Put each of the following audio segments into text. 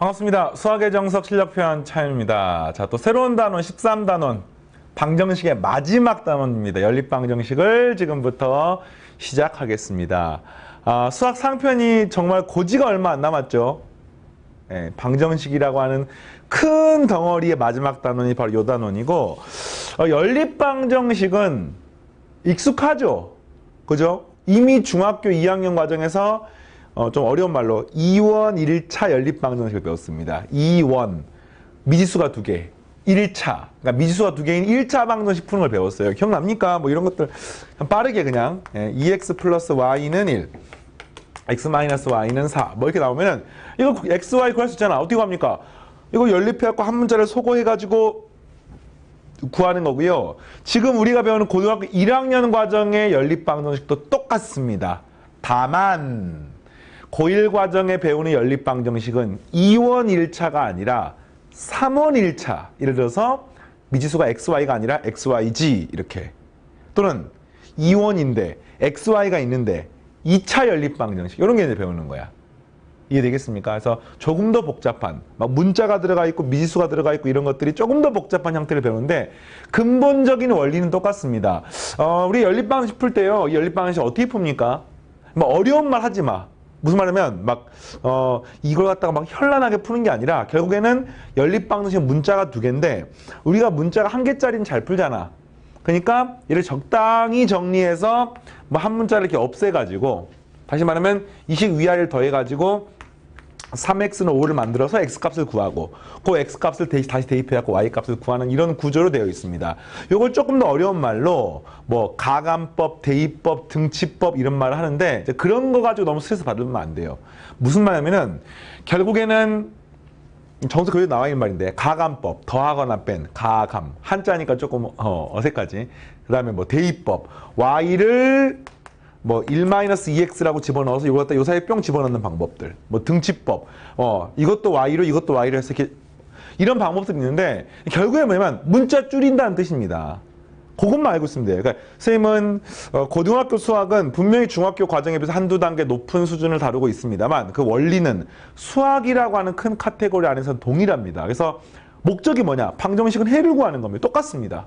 반갑습니다. 수학의 정석 실력표현 차윤입니다. 자, 또 새로운 단원 13단원 방정식의 마지막 단원입니다. 연립방정식을 지금부터 시작하겠습니다. 수학 상편이 정말 고지가 얼마 안 남았죠. 방정식이라고 하는 큰 덩어리의 마지막 단원이 바로 이 단원이고, 연립방정식은 익숙하죠. 그죠? 이미 중학교 2학년 과정에서 좀 어려운 말로 2원 1차 연립방정식을 배웠습니다. 2원, 미지수가 2개, 1차, 그러니까 미지수가 2개인 1차 방정식 푸는 걸 배웠어요. 기억납니까? 뭐 이런 것들 빠르게 그냥 2x 플러스 y는 1, x 마이너스 y는 4, 뭐 이렇게 나오면은 이거 x, y 구할 수 있잖아. 어떻게 구합니까? 이거 연립해갖고 한 문자를 소거해가지고 구하는 거고요. 지금 우리가 배우는 고등학교 1학년 과정의 연립방정식도 똑같습니다. 다만 고1 과정에 배우는 연립방정식은 2원 1차가 아니라 3원 1차. 예를 들어서 미지수가 xy가 아니라 xyg 이렇게. 또는 2원인데 xy가 있는데 2차 연립방정식. 이런 게 이제 배우는 거야. 이해되겠습니까? 그래서 조금 더 복잡한, 막 문자가 들어가 있고 미지수가 들어가 있고 이런 것들이 조금 더 복잡한 형태를 배우는데 근본적인 원리는 똑같습니다. 우리 연립방정식 풀 때요. 이 연립방정식 어떻게 풉니까? 뭐 어려운 말 하지 마. 무슨 말이냐면 막 이걸 갖다가 막 현란하게 푸는 게 아니라 결국에는 연립방정식 문자가 2개인데 우리가 문자가 1개짜리는 잘 풀잖아. 그러니까 얘를 적당히 정리해서 뭐 한 문자를 이렇게 없애가지고 다시 말하면 이 식 위아래를 더해가지고 3x는 5를 만들어서 x값을 구하고 그 x값을 다시 대입해갖고 y값을 구하는 이런 구조로 되어 있습니다. 이걸 조금 더 어려운 말로 뭐 가감법, 대입법, 등치법 이런 말을 하는데 이제 그런 거 가지고 너무 스트레스 받으면 안 돼요. 무슨 말이냐면은 결국에는 정석 그대로 나와 있는 말인데 가감법, 더하거나 뺀 가감 한자니까 조금 어색하지. 그 다음에 뭐 대입법, y를 뭐 1-2x라고 집어넣어서 이거 갖다 요 사이에 뿅 집어넣는 방법들, 뭐 등치법, 이것도 y로 이것도 y로 해서 이렇게 이런 방법들이 있는데 결국에 뭐냐면 문자 줄인다는 뜻입니다. 그것만 알고 있으면 돼요. 그러니까 선생님은 고등학교 수학은 분명히 중학교 과정에 비해서 한두 단계 높은 수준을 다루고 있습니다만 그 원리는 수학이라고 하는 큰 카테고리 안에서 동일합니다. 그래서 목적이 뭐냐? 방정식은 해를 구하는 겁니다. 똑같습니다.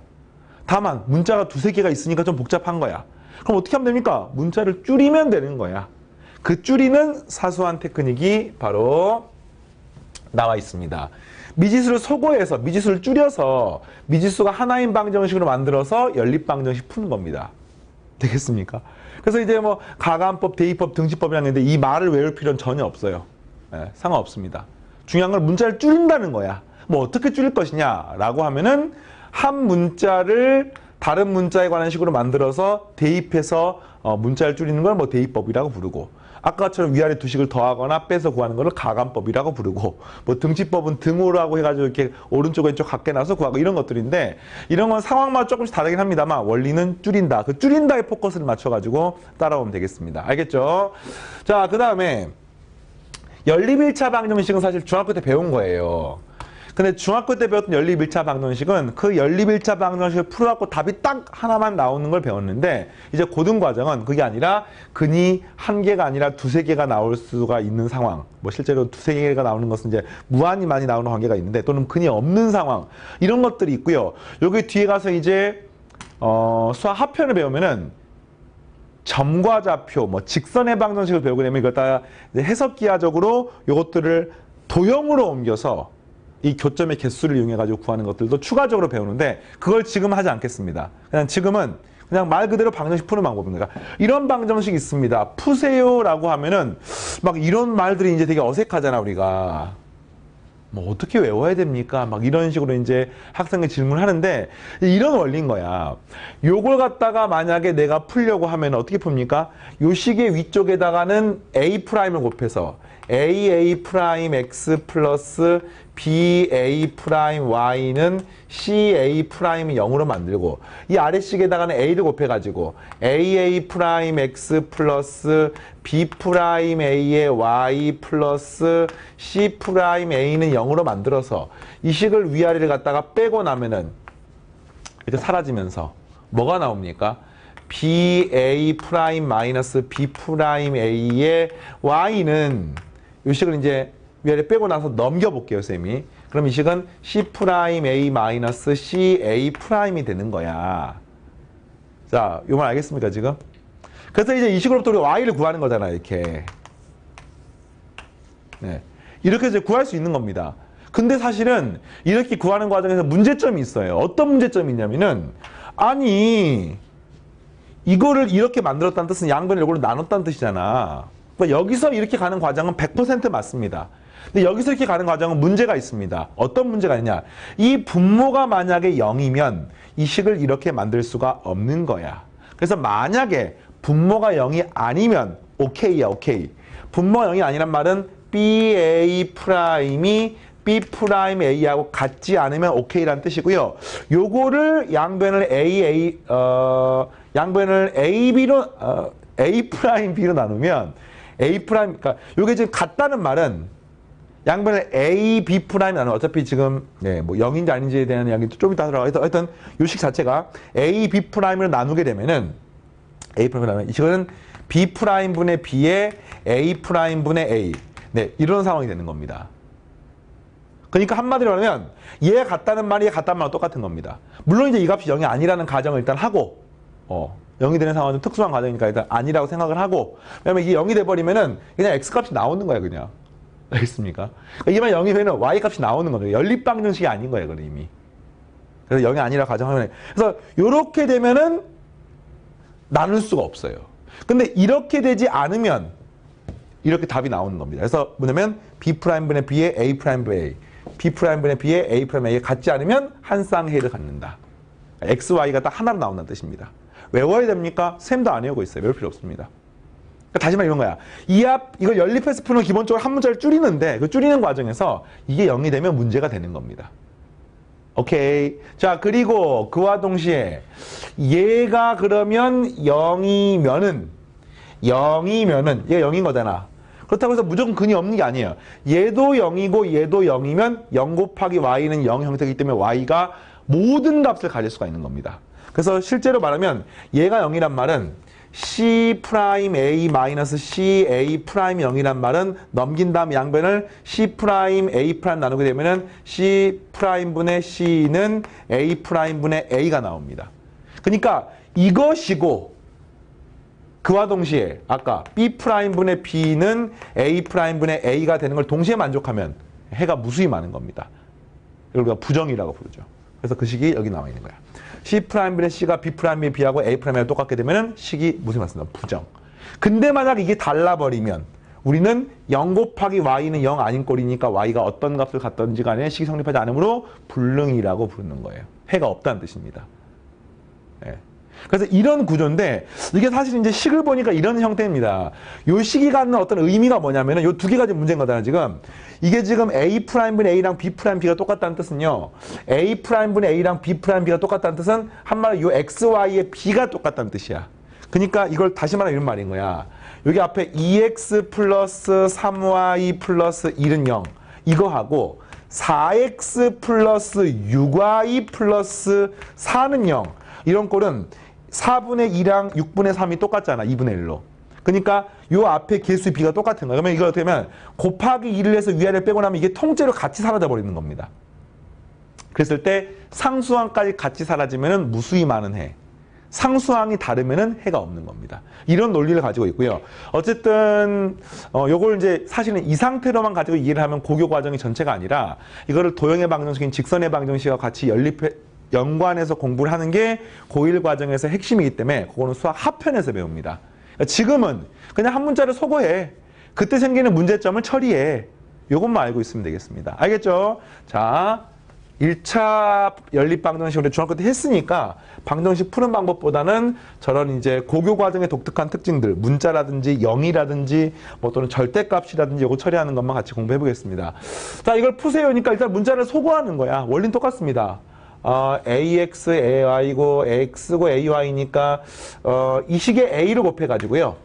다만 문자가 2-3개가 있으니까 좀 복잡한 거야. 그럼 어떻게 하면 됩니까? 문자를 줄이면 되는 거야. 그 줄이는 사소한 테크닉이 바로 나와 있습니다. 미지수를 소거해서 미지수를 줄여서 미지수가 하나인 방정식으로 만들어서 연립방정식 푸는 겁니다. 되겠습니까? 그래서 이제 뭐 가감법, 대입법, 등치법이라는 게 있는데 이 말을 외울 필요는 전혀 없어요. 상관없습니다. 중요한 건 문자를 줄인다는 거야. 뭐 어떻게 줄일 것이냐라고 하면은 한 문자를 다른 문자에 관한 식으로 만들어서 대입해서 문자를 줄이는 걸 뭐 대입법이라고 부르고 아까처럼 위아래 2식을 더하거나 빼서 구하는 거를 가감법이라고 부르고 뭐 등치법은 등호라고 해가지고 이렇게 오른쪽 왼쪽 각게 나서 구하고 이런 것들인데 이런 건 상황마다 조금씩 다르긴 합니다만 원리는 줄인다. 그 줄인다에 포커스를 맞춰가지고 따라오면 되겠습니다. 알겠죠? 자, 그 다음에 연립 1차 방정식은 사실 중학교 때 배운 거예요. 근데 중학교 때 배웠던 연립 1차 방정식은 그 연립 1차 방정식을 풀어갖고 답이 딱 하나만 나오는 걸 배웠는데 이제 고등과정은 그게 아니라 근이 1개가 아니라 2-3개가 나올 수가 있는 상황, 뭐 실제로 2-3개가 나오는 것은 이제 무한히 많이 나오는 관계가 있는데 또는 근이 없는 상황 이런 것들이 있고요. 여기 뒤에 가서 이제 수학 합편을 배우면은 점과 좌표, 뭐 직선의 방정식을 배우게 되면 이걸 다 해석기하적으로 이것들을 도형으로 옮겨서 이 교점의 개수를 이용해가지고 구하는 것들도 추가적으로 배우는데 그걸 지금 하지 않겠습니다. 그냥 지금은 그냥 말 그대로 방정식 푸는 방법입니다. 이런 방정식이 있습니다. 푸세요라고 하면은 막 이런 말들이 이제 되게 어색하잖아, 우리가. 뭐 어떻게 외워야 됩니까? 막 이런 식으로 이제 학생이 질문하는데 이런 원리인 거야. 요걸 갖다가 만약에 내가 풀려고 하면 어떻게 풉니까? 요 식의 위쪽에다가는 A'을 곱해서 AA'(x) 플러스 BA'(y는 CA'(이 0으로 만들고 이 아래식에다가는 A를 곱해가지고 AA'(x) 플러스 B'A의 Y 플러스 C'A는 0으로 만들어서 이 식을 위아래를 갖다가 빼고 나면은 이렇게 사라지면서 뭐가 나옵니까? BA' 마이너스 B'A의 Y는 이 식을 이제 위아래 빼고 나서 넘겨볼게요, 쌤이. 그럼 이 식은 C'A-CA'이 되는 거야. 자, 요 말 알겠습니까, 지금? 그래서 이제 이 식으로부터 우리 Y를 구하는 거잖아, 이렇게. 네. 이렇게 이제 구할 수 있는 겁니다. 근데 사실은 이렇게 구하는 과정에서 문제점이 있어요. 어떤 문제점이 있냐면은, 아니, 이거를 이렇게 만들었다는 뜻은 양변을 이걸로 나눴다는 뜻이잖아. 그러니까 여기서 이렇게 가는 과정은 100% 맞습니다. 근데 여기서 이렇게 가는 과정은 문제가 있습니다. 어떤 문제가 있냐? 이 분모가 만약에 0이면 이 식을 이렇게 만들 수가 없는 거야. 그래서 만약에 분모가 0이 아니면 오케이야, 오케이. 분모가 0이 아니란 말은 BA 프라임이 B 프라임 A하고 같지 않으면 오케이라는 뜻이고요. 요거를 양변을 양변을 AB로 A 프라임 B로 나누면 A 프라임, 그러니까 요게 지금 같다는 말은 양변을 A, B 프라임 나누면 어차피 지금 뭐 0인지 아닌지에 대한 이야기도 좀 이따 들어가서 하여튼 요식 자체가 A, B 프라임을 나누게 되면은 A 프라임을 나누면 이 식은 B 프라임 분의 B에 A 프라임 분의 A. 네, 이런 상황이 되는 겁니다. 그러니까 한마디로 하면 얘 같다는 말이 얘 같다는 말과 똑같은 겁니다. 물론 이제 이 값이 0이 아니라는 가정을 일단 하고 0이 되는 상황은 좀 특수한 과정이니까 일단 아니라고 생각을 하고, 왜냐면 이게 0이 돼버리면은 그냥 x 값이 나오는 거야, 그냥. 알겠습니까? 그러니까 이만 0이 되면 y 값이 나오는 거예요. 연립방정식이 아닌 거예요, 그럼 이미. 그래서 0이 아니라 가정하면. 그래서 요렇게 되면은 나눌 수가 없어요. 근데 이렇게 되지 않으면 이렇게 답이 나오는 겁니다. 그래서 뭐냐면 B'분의 B에 A'분의 A, B'분의 B에 A'분의 A에 같지 않으면 한 쌍해를 갖는다. X, Y가 딱 하나로 나온다는 뜻입니다. 외워야 됩니까? 쌤도 안 외우고 있어요. 외울 필요 없습니다. 그러니까 다시 말해 이런 거야. 이걸 연립해서 푸는 기본적으로 한 문자를 줄이는데 그 줄이는 과정에서 이게 0이 되면 문제가 되는 겁니다. 오케이. 자, 그리고 그와 동시에 얘가 그러면 0이면은 얘가 0인 거잖아. 그렇다고 해서 무조건 근이 없는 게 아니에요. 얘도 0이고 얘도 0이면 0 곱하기 y는 0 형태이기 때문에 y가 모든 값을 가질 수가 있는 겁니다. 그래서 실제로 말하면 얘가 0이란 말은 C'A-C A' 0이란 말은 넘긴 다음 양변을 C'A' 나누게 되면은 C'분의 C는 A'분의 A가 나옵니다. 그러니까 이것이고 그와 동시에 아까 B'분의 B는 A'분의 A가 되는 걸 동시에 만족하면 해가 무수히 많은 겁니다. 이걸 우리가 부정이라고 부르죠. 그래서 그 식이 여기 나와 있는 거야. C'분의 C가 B'의 B하고 A'랑 똑같게 되면 식이 무슨 말씀입니다. 부정. 근데 만약 이게 달라버리면 우리는 0 곱하기 y는 0 아닌 꼴이니까 y가 어떤 값을 갖던지 간에 식이 성립하지 않으므로 불능이라고 부르는 거예요. 해가 없다는 뜻입니다. 네. 그래서 이런 구조인데 이게 사실 이제 식을 보니까 이런 형태입니다. 요 식이 갖는 어떤 의미가 뭐냐면은 요 두 개가 지금 문제인 거잖아요, 지금. 이게 지금 A'분의 A랑 B'B가 똑같다는 뜻은요. A'분의 A랑 B'B가 똑같다는 뜻은 한마디로 요 XY의 B가 똑같다는 뜻이야. 그러니까 이걸 다시 말하면 이런 말인 거야. 여기 앞에 2X 플러스 3Y 플러스 1은 0. 이거하고 4X 플러스 6Y 플러스 4는 0. 이런 꼴은 4분의 2랑 6분의 3이 똑같잖아. 2분의 1로. 그러니까 요 앞에 개수의 비가 똑같은 거야. 그러면 이거 어떻게 하면 곱하기 2를 해서 위아래를 빼고 나면 이게 통째로 같이 사라져 버리는 겁니다. 그랬을 때 상수항까지 같이 사라지면 무수히 많은 해. 상수항이 다르면 해가 없는 겁니다. 이런 논리를 가지고 있고요. 어쨌든 요걸 이제 사실은 이 상태로만 가지고 이해를 하면 고교 과정이 전체가 아니라 이거를 도형의 방정식인 직선의 방정식과 같이 연관해서 공부를 하는 게 고1 과정에서 핵심이기 때문에 그거는 수학 하편에서 배웁니다. 지금은 그냥 한 문자를 소거해. 그때 생기는 문제점을 처리해. 요것만 알고 있으면 되겠습니다. 알겠죠? 자, 1차 연립방정식을 중학교 때 했으니까 방정식 푸는 방법보다는 저런 이제 고교 과정의 독특한 특징들, 문자라든지 0이라든지 뭐 또는 절대값이라든지 요거 처리하는 것만 같이 공부해 보겠습니다. 자, 이걸 푸세요니까 일단 문자를 소거하는 거야. 원리는 똑같습니다. AX, AY고 X고 AY니까 이 식에 A를 곱해가지고요.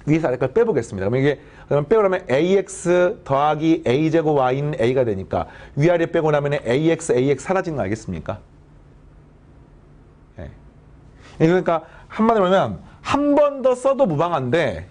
위에서 아래까지 빼보겠습니다. 그러면 빼고 나면 AX 더하기 A제곱 Y는 A가 되니까 위아래 빼고 나면 AX 사라지는 거 알겠습니까? 네. 그러니까 한마디로 하면 한 번 더 써도 무방한데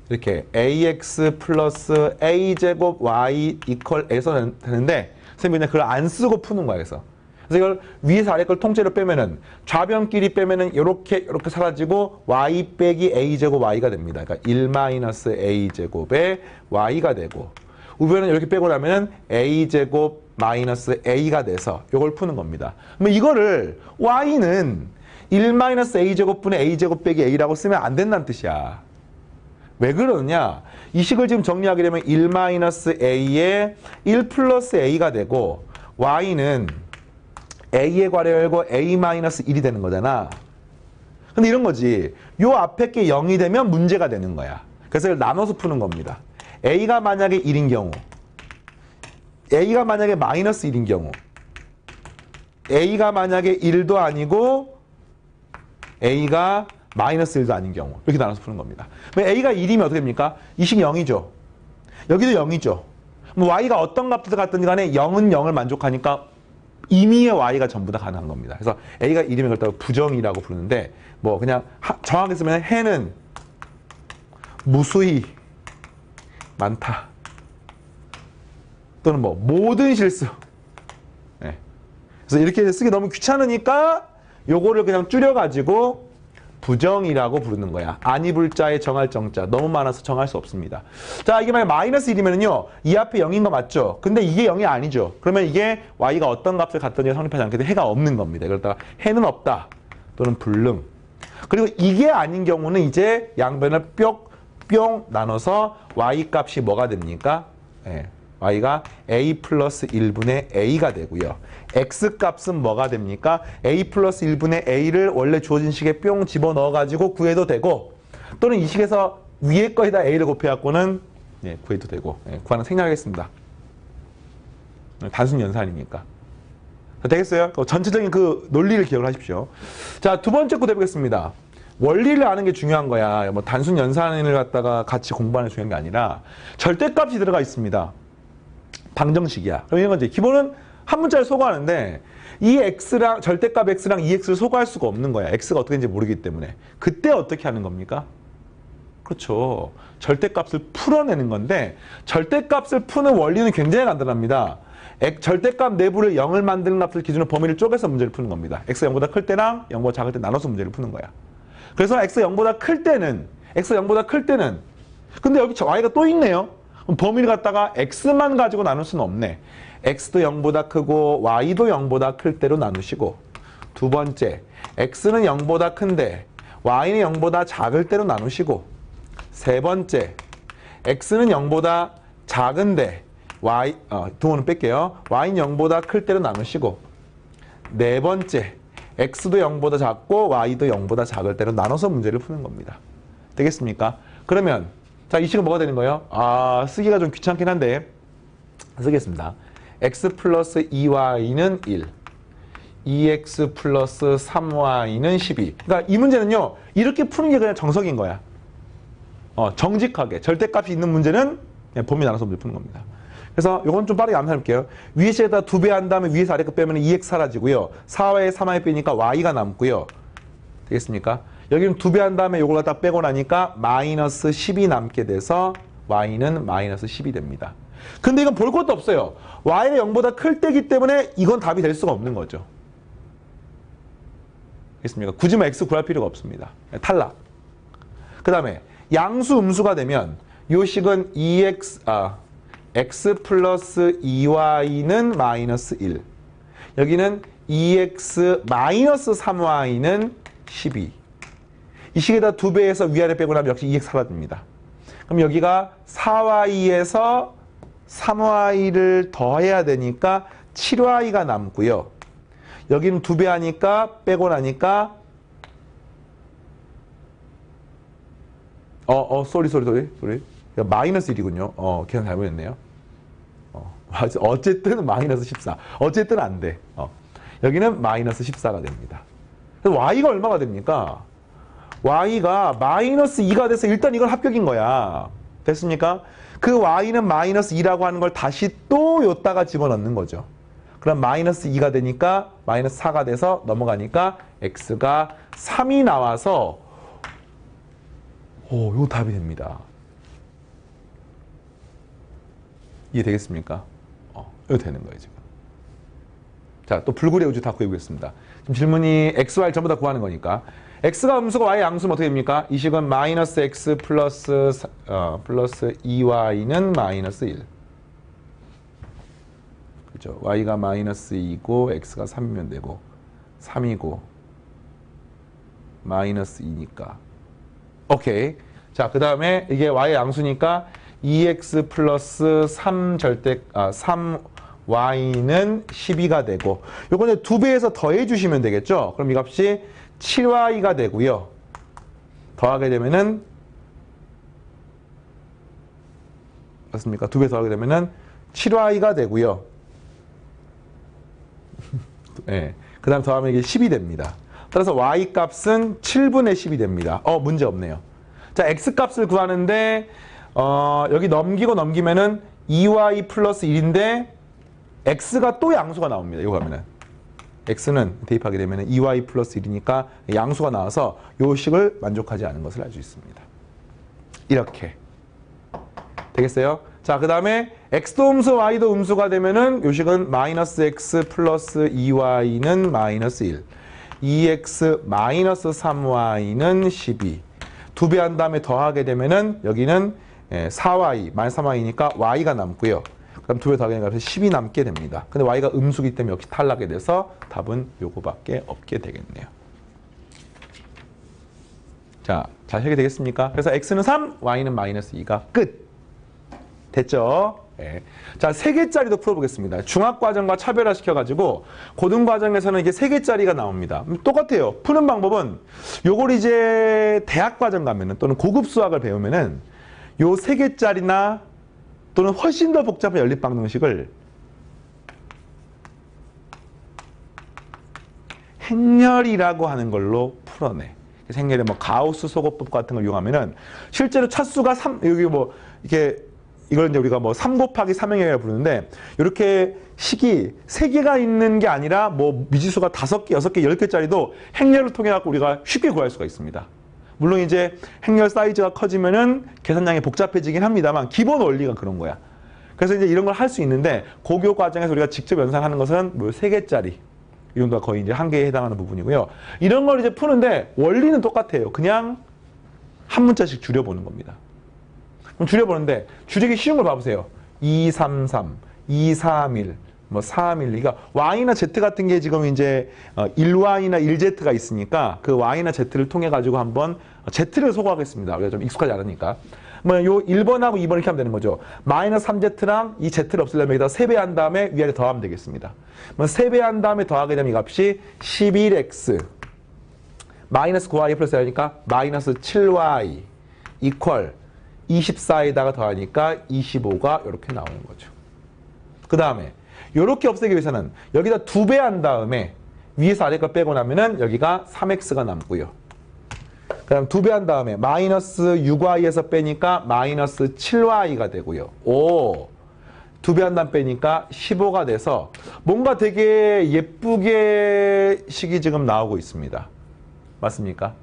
이렇게 ax 플러스 a제곱 y 이퀄 에서 되는데 선생님이 그냥 그걸 안 쓰고 푸는 거야. 그래서 이걸 위에서 아래 걸 통째로 빼면은 좌변끼리 빼면은 이렇게 사라지고 y 빼기 a제곱 y가 됩니다. 그러니까 1 마이너스 a제곱에 y가 되고 우변은 이렇게 빼고 나면은 a제곱 마이너스 a가 돼서 이걸 푸는 겁니다. 그러면 이거를 y는 1 마이너스 a제곱분의 a제곱 빼기 a라고 쓰면 안 된다는 뜻이야. 왜 그러느냐? 이 식을 지금 정리하게 되면 1 마이너스 a에 1 플러스 a가 되고 y는 a의 괄호 열고 a 마이너스 1이 되는 거잖아. 근데 이런 거지. 요 앞에 게 0이 되면 문제가 되는 거야. 그래서 이걸 나눠서 푸는 겁니다. a가 만약에 1인 경우, a가 만약에 마이너스 1인 경우, a가 만약에 1도 아니고 a가 마이너스 1도 아닌 경우 이렇게 나눠서 푸는 겁니다. a가 1이면 어떻게 됩니까? 이 식 0이죠. 여기도 0이죠. y가 어떤 값을 갖든지 간에 0은 0을 만족하니까 임의의 y가 전부 다 가능한 겁니다. 그래서 a가 1이면 그렇다고 부정이라고 부르는데 뭐 그냥 정확히 쓰면 해는 무수히 많다. 또는 뭐 모든 실수. 네. 그래서 이렇게 쓰기 너무 귀찮으니까 요거를 그냥 줄여가지고 부정이라고 부르는 거야. 안 입을 자에 정할 정자. 너무 많아서 정할 수 없습니다. 자, 이게 만약 마이너스 1이면요. 이 앞에 0인 거 맞죠? 근데 이게 0이 아니죠. 그러면 이게 y가 어떤 값을 갖든지 성립하지 않게 되면 해가 없는 겁니다. 그러다가 해는 없다. 또는 불능. 그리고 이게 아닌 경우는 이제 양변을 뿅 나눠서 y 값이 뭐가 됩니까? 네. y가 a 플러스 1분의 a가 되고요. x 값은 뭐가 됩니까? a 플러스 1분의 a를 원래 주어진 식에 뿅 집어넣어가지고 구해도 되고 또는 이 식에서 위에 거에다 a를 곱해갖고는 예, 구해도 되고 예, 구하는 생략하겠습니다. 단순 연산이니까. 자, 되겠어요? 전체적인 그 논리를 기억을 하십시오. 자, 두 번째 거 해보겠습니다. 원리를 아는 게 중요한 거야. 뭐 단순 연산을 갖다가 같이 공부하는 게 중요한 게 아니라 절대값이 들어가 있습니다. 방정식이야. 그럼 이런 건지 기본은 한 문자를 소거하는데 이 x랑 절대값 x랑 이 x를 소거할 수가 없는 거야. x가 어떻게 되는지 모르기 때문에. 그때 어떻게 하는 겁니까? 그렇죠. 절대값을 풀어내는 건데 절대값을 푸는 원리는 굉장히 간단합니다. 절대값 내부를 0을 만드는 값을 기준으로 범위를 쪼개서 문제를 푸는 겁니다. x가 0보다 클 때랑 0보다 작을 때 나눠서 문제를 푸는 거야. 그래서 x가 0보다 클 때는 근데 여기 y가 또 있네요. 그럼 범위를 갖다가 x만 가지고 나눌 수는 없네. x도 0보다 크고 y도 0보다 클 때로 나누시고 두 번째, x는 0보다 큰데 y는 0보다 작을 때로 나누시고 세 번째, x는 0보다 작은데 동호는 뺄게요. y는 0보다 클 때로 나누시고 네 번째, x도 0보다 작고 y도 0보다 작을 때로 나눠서 문제를 푸는 겁니다. 되겠습니까? 그러면 자, 이 식은 뭐가 되는 거예요? 쓰기가 좀 귀찮긴 한데 쓰겠습니다. x 플러스 2y는 1 2x 플러스 3y는 12. 그러니까 이 문제는요. 이렇게 푸는 게 그냥 정석인 거야. 정직하게. 절대값이 있는 문제는 그냥 범위 나눠서 문제 푸는 겁니다. 그래서 이건 좀 빠르게 암산해볼게요. 위에 식에다 2배 한 다음에 위에서 아래 거 빼면 2x 사라지고요. 4y에 3y 빼니까 y가 남고요. 되겠습니까? 여기는 2배 한 다음에 이걸 갖다 빼고 나니까 마이너스 10이 남게 돼서 y는 마이너스 10이 됩니다. 근데 이건 볼 것도 없어요. y가 0보다 클 때기 때문에 이건 답이 될 수가 없는 거죠. 알겠습니까? 굳이 뭐 x 구할 필요가 없습니다. 탈락. 그 다음에 양수 음수가 되면 요 식은 x 플러스 2y는 마이너스 1. 여기는 2x 마이너스 3y는 12. 이 식에다 2배에서 위아래 빼고 나면 역시 2x 사라집니다. 그럼 여기가 4y에서 3y를 더해야 되니까 7y가 남고요. 여기는 2배 하니까 빼고 나니까 쏘리. 마이너스 1이군요. 계산 잘못했네요. 어쨌든 마이너스 14. 어쨌든 안 돼. 여기는 마이너스 14가 됩니다. 그래서 y가 얼마가 됩니까? y가 마이너스 2가 돼서 일단 이건 합격인 거야. 됐습니까? 그 y는 마이너스 2라고 하는 걸 다시 또 요따가 집어넣는 거죠. 그럼 마이너스 2가 되니까 마이너스 4가 돼서 넘어가니까 x가 3이 나와서 요 답이 됩니다. 이해되겠습니까? 이거 되는 거예요, 지금. 자, 또 불굴의 우주 다 구해보겠습니다. 지금 질문이 x, y 전부 다 구하는 거니까. x가 음수고 y의 양수면 어떻게 됩니까? 이 식은 마이너스 x 플러스 2y는 마이너스 1. 그죠? y가 마이너스 2고 x가 3이면 되고 3이고 마이너스 2니까. 오케이. 자, 그 다음에 이게 y의 양수니까 2x 플러스 3y는 12가 되고 요거는 2배에서 더해 주시면 되겠죠? 그럼 이 값이 7y가 되고요. 더하게 되면은 맞습니까? 2배 더하게 되면은 7y가 되고요. 네. 그 다음 더하면 이게 10이 됩니다. 따라서 y 값은 7분의 10이 됩니다. 문제 없네요. 자, x 값을 구하는데 여기 넘기면은 2y 플러스 1인데 x가 또 양수가 나옵니다. 이거 가면은 x는 대입하게 되면은 2y 플러스 1이니까 양수가 나와서 요 식을 만족하지 않은 것을 알 수 있습니다. 이렇게 되겠어요? 자, 그 다음에 x도 음수, y도 음수가 되면은 요 식은 마이너스 x 플러스 2y는 마이너스 1, 2x 마이너스 3y는 12. 2배 한 다음에 더하게 되면은 여기는 4y, 마이너스 3y니까 y가 남고요. 그럼 2배 더하게 되면 10이 남게 됩니다. 근데 y가 음수기 때문에 역시 탈락이 돼서 답은 요거밖에 없게 되겠네요. 자, 잘 해결되겠습니까? 그래서 x는 3, y는 마이너스 2가 끝. 됐죠? 네. 자, 3개짜리도 풀어보겠습니다. 중학과정과 차별화시켜가지고 고등과정에서는 이게 3개짜리가 나옵니다. 똑같아요. 푸는 방법은 요걸 이제 대학과정 가면은 또는 고급 수학을 배우면은 요 3개짜리나 또는 훨씬 더 복잡한 연립방정식을 행렬이라고 하는 걸로 풀어내. 행렬에 뭐 가우스 소거법 같은 걸 이용하면은 실제로 차수가 3, 여기 뭐 이렇게 이걸 이제 우리가 뭐 3 곱하기 3행렬이라고 부르는데 이렇게 식이 3개가 있는 게 아니라 뭐 미지수가 5개, 6개, 10개짜리도 행렬을 통해 갖고 우리가 쉽게 구할 수가 있습니다. 물론 이제 행렬 사이즈가 커지면은 계산량이 복잡해지긴 합니다만 기본 원리가 그런 거야. 그래서 이제 이런 걸 할 수 있는데 고교 과정에서 우리가 직접 연산하는 것은 뭐 3개짜리 이 정도가 거의 이제 한계에 해당하는 부분이고요. 이런 걸 이제 푸는데 원리는 똑같아요. 그냥 한 문자씩 줄여보는 겁니다. 그럼 줄여보는데 줄이기 쉬운 걸 봐보세요. 2, 3, 3, 2, 3, 1, 뭐 3, 1, 2가 y나 z 같은 게 지금 이제 1y나 1z가 있으니까 그 y나 z를 통해 가지고 한번 z를 소거하겠습니다. 우리가 좀 익숙하지 않으니까. 뭐 요 1번하고 2번 이렇게 하면 되는 거죠. 마이너스 3z랑 이 z를 없애려면 여기다 3배 한 다음에 위아래 더하면 되겠습니다. 뭐 3배 한 다음에 더하게 되면 이 값이 11x 마이너스 9y 플러스 하니까 마이너스 7y 이퀄 24에다가 더하니까 25가 이렇게 나오는 거죠. 그 다음에 이렇게 없애기 위해서는 여기다 2배 한 다음에 위에서 아래 거 빼고 나면은 여기가 3x가 남고요. 그 다음 2배 한 다음에 마이너스 6y에서 빼니까 마이너스 7y가 되고요. 2배 한 다음 빼니까 15가 돼서 뭔가 되게 예쁘게 식이 지금 나오고 있습니다. 맞습니까?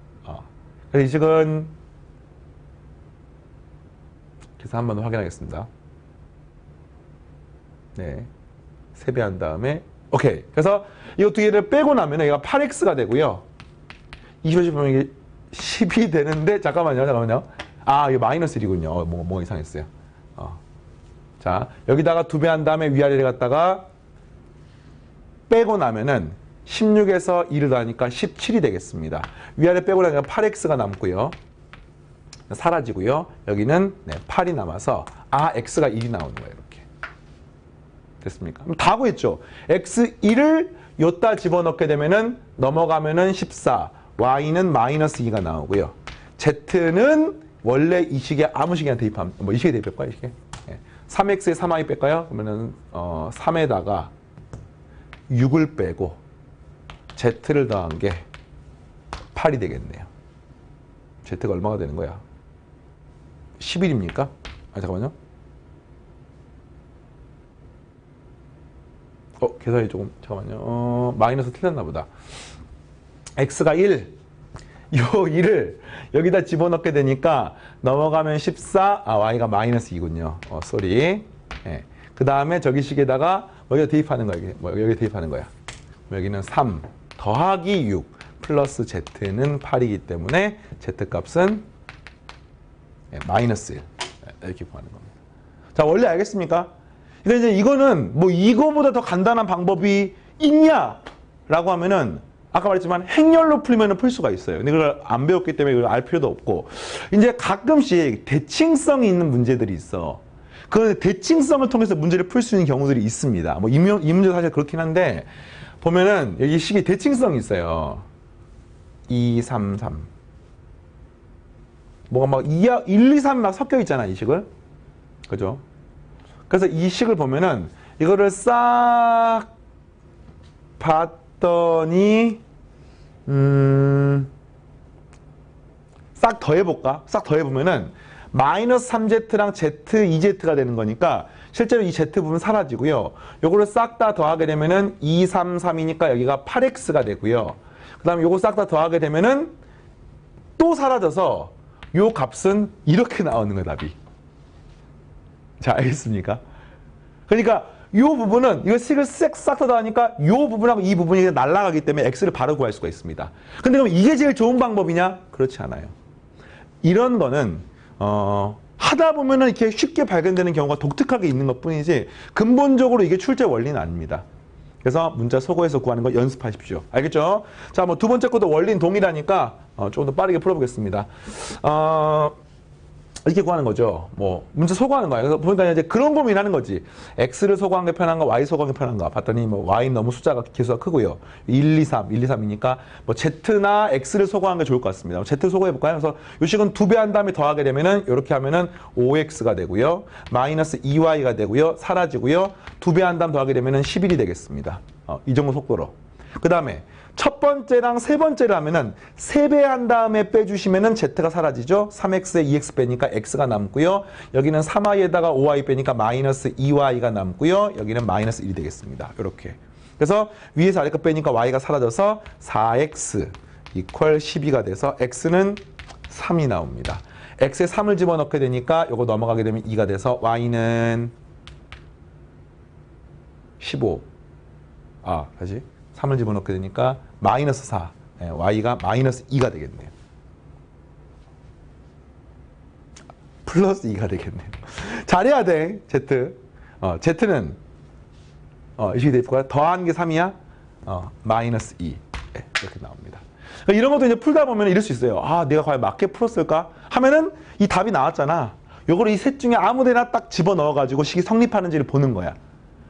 그래서 이 식은 그래서 한 번 더 확인하겠습니다. 네. 3배 한 다음에 오케이. 그래서 이 두 개를 빼고 나면 얘가 8x가 되고요. 25씩 보면 이게 10이 되는데 잠깐만요. 이거 마이너스 1이군요. 뭐가 이상했어요. 자, 여기다가 2배 한 다음에 위아래를 갖다가 빼고 나면은 16에서 2를 더하니까 17이 되겠습니다. 위아래 빼고 나니까 8x가 남고요. 사라지고요. 여기는 8이 남아서 x가 1이 나오는 거예요. 이렇게. 됐습니까? 그럼 다 구했죠. x1을 요따 집어넣게 되면은 넘어가면은 14, y는 마이너스 2가 나오고요. z는 원래 이 식에 아무 식이나 대입하면 이 식에 대입할까요? 이 식에? 3x에 3y 뺄까요? 그러면은 3에다가 6을 빼고 z를 더한 게 8이 되겠네요. z가 얼마가 되는 거야? 11입니까? 잠깐만요. 계산이 조금 잠깐만요. 마이너스 틀렸나 보다. x가 1, 요 1을 여기다 집어넣게 되니까 넘어가면 14, y가 마이너스 2군요. 쏘리. 예. 그 다음에 저기 식에다가 여기다 대입하는 거야. 여기 대입하는 거야. 여기는 3 더하기 6 플러스 z는 8이기 때문에 z값은 마이너스 1 이렇게 구하는 겁니다. 자, 원리 알겠습니까? 그러니까 이제 이거는 뭐 이거보다 더 간단한 방법이 있냐라고 하면은 아까 말했지만 행렬로 풀면은 풀 수가 있어요. 근데 그걸 안 배웠기 때문에 그걸 알 필요도 없고, 이제 가끔씩 대칭성이 있는 문제들이 있어. 그 대칭성을 통해서 문제를 풀 수 있는 경우들이 있습니다. 뭐 이 문제도 사실 그렇긴 한데 보면은 여기 식이 대칭성이 있어요. 2, 3, 3. 뭐가 막 1, 2, 3 막 섞여 있잖아, 이 식을. 그죠? 그래서 이 식을 보면은 이거를 싹 봤더니 싹 더해볼까? 싹 더해보면은 마이너스 3z랑 z, 2z가 되는 거니까 실제로 이 z 부분 사라지고요. 요거를 싹 다 더하게 되면은 2, 3, 3이니까 여기가 8x가 되고요. 그 다음에 요거 싹 다 더하게 되면은 또 사라져서 요 값은 이렇게 나오는 거야, 답이. 자, 알겠습니까? 그러니까 요 부분은 이거 식을 싹 다 더하니까 요 부분하고 이 부분이 날아가기 때문에 x를 바로 구할 수가 있습니다. 근데 그럼 이게 제일 좋은 방법이냐? 그렇지 않아요. 이런 거는 하다 보면은 이렇게 쉽게 발견되는 경우가 독특하게 있는 것 뿐이지 근본적으로 이게 출제 원리는 아닙니다. 그래서 문자 소거해서 구하는 거 연습하십시오. 알겠죠? 자, 뭐 두 번째 것도 원리는 동일하니까 조금 더 빠르게 풀어보겠습니다. 이렇게 구하는 거죠. 뭐 문자 소거하는 거예요. 그래서 보니까 이제 그런 고민하는 거지. x를 소거한 게 편한가, y 소거한 게 편한가 봤더니 뭐 y는 너무 숫자가 개수가 크고요. 1, 2, 3, 1, 2, 3이니까 뭐 z나 x를 소거한 게 좋을 것 같습니다. z 소거해 볼까요? 그래서 이 식은 2배 한 다음에 더하게 되면은 이렇게 하면은 5x가 되고요. 마이너스 2y가 되고요. 사라지고요. 2배 한 다음 더하게 되면은 11이 되겠습니다. 이 정도 속도로. 그 다음에 첫 번째랑 세 번째를 하면은 3배 한 다음에 빼주시면은 z가 사라지죠. 3x에 2x 빼니까 x가 남고요. 여기는 3y에다가 5y 빼니까 마이너스 2y가 남고요. 여기는 마이너스 1이 되겠습니다. 이렇게. 그래서 위에서 아래가 빼니까 y가 사라져서 4x 이퀄 12가 돼서 x는 3이 나옵니다. x에 3을 집어넣게 되니까 요거 넘어가게 되면 2가 돼서 y는 15. 다시 3을 집어넣게 되니까 마이너스 4. y가 마이너스 2가 되겠네요. 플러스 2가 되겠네요. 잘해야 돼, z. z는 이렇게 될 거야. 더한 게 3이야? 마이너스 2. 이렇게 나옵니다. 그러니까 이런 것도 이제 풀다 보면 이럴 수 있어요. 내가 과연 맞게 풀었을까? 하면은 이 답이 나왔잖아. 요거를 이 셋 중에 아무 데나 딱 집어넣어가지고 식이 성립하는지를 보는 거야.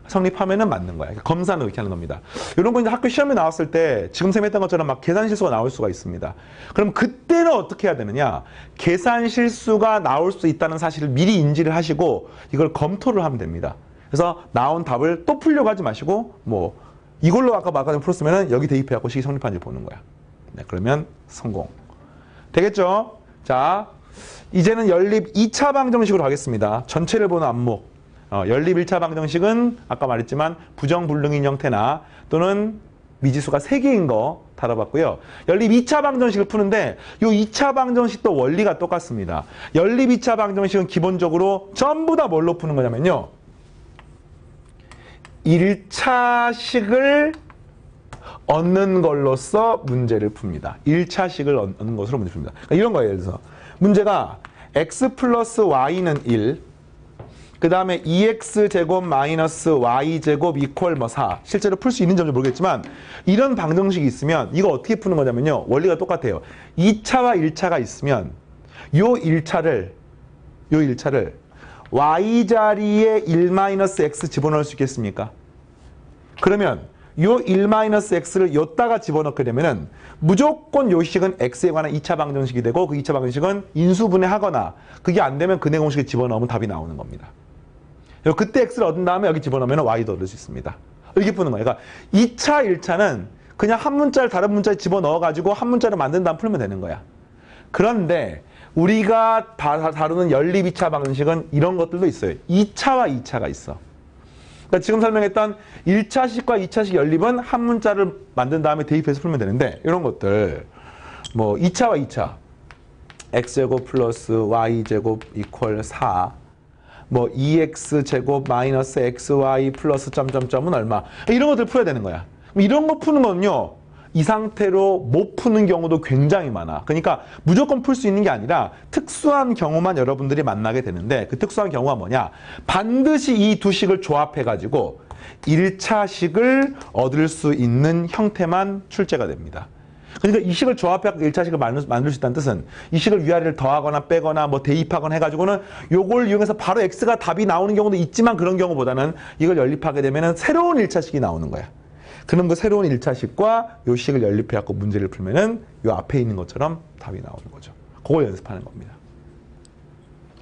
성립하면은 맞는 거야. 검사는 이렇게 하는 겁니다. 이런 거 이제 학교 시험에 나왔을 때 지금 쌤 했던 것처럼 막 계산 실수가 나올 수가 있습니다. 그럼 그때는 어떻게 해야 되느냐? 계산 실수가 나올 수 있다는 사실을 미리 인지를 하시고 이걸 검토를 하면 됩니다. 그래서 나온 답을 또 풀려고 하지 마시고 뭐 이걸로 아까 풀었으면은 여기 대입해갖고 식이 성립하는지 보는 거야. 네, 그러면 성공. 되겠죠? 자, 이제는 연립 2차 방정식으로 가겠습니다. 전체를 보는 안목. 연립 1차 방정식은 아까 말했지만 부정불능인 형태나 또는 미지수가 3개인 거 다뤄봤고요. 연립 2차 방정식을 푸는데 이 2차 방정식도 원리가 똑같습니다. 연립 2차 방정식은 기본적으로 전부 다 뭘로 푸는 거냐면요. 1차식을 얻는 걸로써 문제를 풉니다. 1차식을 얻는 것으로 문제를 풉니다. 그러니까 이런 거예요. 예를 들어서 문제가 x 플러스 y는 1, 그 다음에 2x제곱 마이너스 y제곱 이퀄 뭐 4. 실제로 풀 수 있는지 모르겠지만 이런 방정식이 있으면 이거 어떻게 푸는 거냐면요. 원리가 똑같아요. 2차와 1차가 있으면 요 1차를 y자리에 1-x 집어넣을 수 있겠습니까? 그러면 요 1-x를 요따가 집어넣게 되면은 무조건 요 식은 x에 관한 2차 방정식이 되고 그 2차 방정식은 인수분해하거나 그게 안 되면 근해 공식에 집어넣으면 답이 나오는 겁니다. 그때 x를 얻은 다음에 여기 집어넣으면 y도 얻을 수 있습니다. 이렇게 푸는 거예요. 그러니까 2차, 1차는 그냥 한 문자를 다른 문자에 집어넣어가지고 한 문자를 만든 다음 풀면 되는 거야. 그런데 우리가 다루는 연립 2차 방정식은 이런 것들도 있어요. 2차와 2차가 있어. 그러니까 지금 설명했던 1차식과 2차식 연립은 한 문자를 만든 다음에 대입해서 풀면 되는데 이런 것들 뭐 2차와 2차 x제곱 플러스 y제곱 이퀄 4 뭐 2x제곱 마이너스 xy 플러스 점점점은 얼마 이런 것들 풀어야 되는 거야. 이런 거 푸는 거는요 이 상태로 못 푸는 경우도 굉장히 많아. 그러니까 무조건 풀 수 있는 게 아니라 특수한 경우만 여러분들이 만나게 되는데 그 특수한 경우가 뭐냐, 반드시 이 두 식을 조합해 가지고 1차식을 얻을 수 있는 형태만 출제가 됩니다. 그러니까 이 식을 조합해서 1차식을 만들 수 있다는 뜻은 이 식을 위아래를 더하거나 빼거나 뭐 대입하거나 해가지고는 요걸 이용해서 바로 x가 답이 나오는 경우도 있지만 그런 경우보다는 이걸 연립하게 되면은 새로운 1차식이 나오는 거야. 그럼 그 새로운 1차식과 요 식을 연립해갖고 문제를 풀면은 요 앞에 있는 것처럼 답이 나오는 거죠. 그걸 연습하는 겁니다.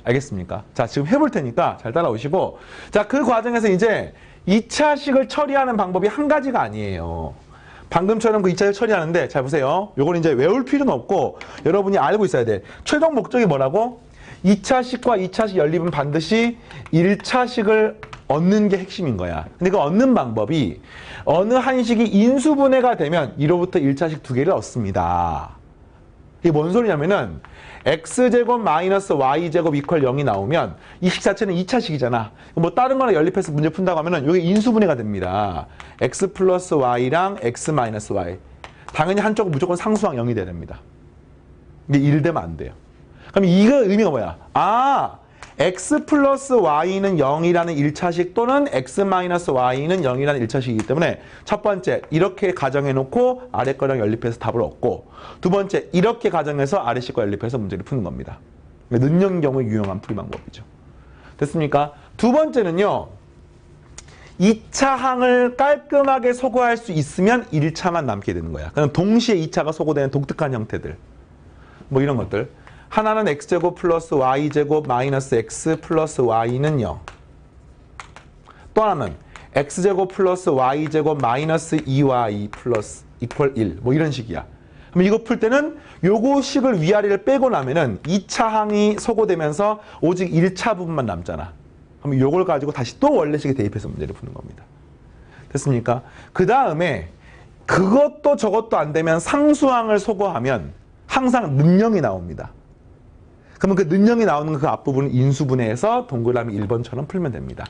알겠습니까? 자, 지금 해볼 테니까 잘 따라오시고, 자, 그 과정에서 이제 2차식을 처리하는 방법이 한 가지가 아니에요. 방금처럼 그 2차식 처리하는데 잘 보세요. 요걸 이제 외울 필요는 없고 여러분이 알고 있어야 돼. 최종 목적이 뭐라고? 2차식과 2차식 연립은 반드시 1차식을 얻는 게 핵심인 거야. 근데 그 얻는 방법이 어느 한 식이 인수분해가 되면 1호부터 1차식 두 개를 얻습니다. 이게 뭔 소리냐면은 x제곱 마이너스 y제곱 이퀄 0이 나오면 이 식 자체는 2차식이잖아. 뭐 다른 거나 연립해서 문제 푼다고 하면은 이게 인수분해가 됩니다. x 플러스 y랑 x 마이너스 y. 당연히 한쪽은 무조건 상수항 0이 돼야 됩니다. 이게 1 되면 안 돼요. 그럼 이거 의미가 뭐야? 아, x 플러스 y는 0이라는 1차식 또는 x 마이너스 y는 0이라는 1차식이기 때문에 첫 번째 이렇게 가정해놓고 아래 거랑 연립해서 답을 얻고, 두 번째 이렇게 가정해서 아래 식과 연립해서 문제를 푸는 겁니다. 능력인 경우에 유용한 풀이 방법이죠. 됐습니까? 두 번째는요, 2차 항을 깔끔하게 소거할 수 있으면 1차만 남게 되는 거야. 그럼 동시에 2차가 소거되는 독특한 형태들, 뭐 이런 것들. 하나는 x제곱 플러스 y제곱 마이너스 x 플러스 y는 0. 또 하나는 x제곱 플러스 y제곱 마이너스 2y 플러스 이퀄 1. 뭐 이런 식이야. 그럼 이거 풀 때는 요거 식을 위아래를 빼고 나면은 2차 항이 소거되면서 오직 1차 부분만 남잖아. 그럼 요걸 가지고 다시 또 원래식에 대입해서 문제를 푸는 겁니다. 됐습니까? 그 다음에 그것도 저것도 안 되면 상수항을 소거하면 항상 능령이 나옵니다. 그러면 그 능령이 나오는 그 앞부분은 인수분해해서 동그라미 1번처럼 풀면 됩니다.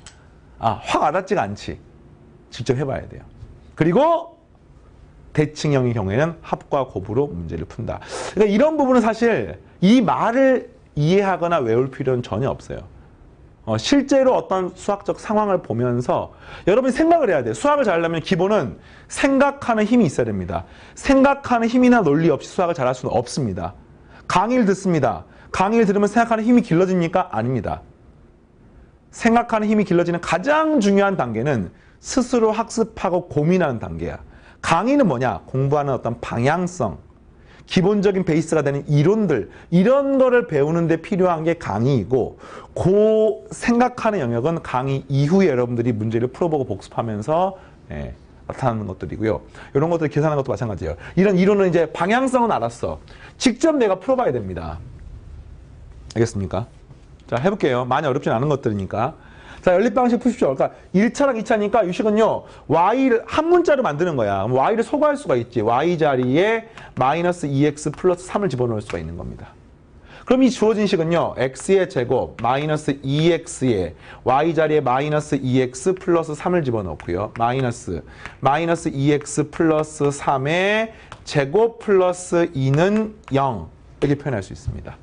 아, 확 와닿지가 않지. 직접 해봐야 돼요. 그리고 대칭형의 경우에는 합과 곱으로 문제를 푼다. 그러니까 이런 부분은 사실 이 말을 이해하거나 외울 필요는 전혀 없어요. 실제로 어떤 수학적 상황을 보면서 여러분이 생각을 해야 돼요. 수학을 잘하려면 기본은 생각하는 힘이 있어야 됩니다. 생각하는 힘이나 논리 없이 수학을 잘할 수는 없습니다. 강의를 듣습니다. 강의를 들으면 생각하는 힘이 길러집니까? 아닙니다. 생각하는 힘이 길러지는 가장 중요한 단계는 스스로 학습하고 고민하는 단계야. 강의는 뭐냐? 공부하는 어떤 방향성, 기본적인 베이스가 되는 이론들, 이런 거를 배우는 데 필요한 게 강의이고, 그 생각하는 영역은 강의 이후에 여러분들이 문제를 풀어보고 복습하면서 나타나는 것들이고요. 이런 것들 계산하는 것도 마찬가지예요. 이런 이론은 이제 방향성은 알았어. 직접 내가 풀어봐야 됩니다. 알겠습니까? 자, 해볼게요. 많이 어렵진 않은 것들이니까. 자, 연립방식 푸십시오. 그러니까 1차랑 2차니까 이 식은요, y를 한 문자로 만드는 거야. 그럼 y를 소거할 수가 있지. y 자리에 마이너스 2x 플러스 3을 집어넣을 수가 있는 겁니다. 그럼 이 주어진 식은요, x의 제곱 마이너스 2x에 y 자리에 마이너스 2x 플러스 3을 집어넣고요. 마이너스 2x 플러스 3의 제곱 플러스 2는 0 이렇게 표현할 수 있습니다.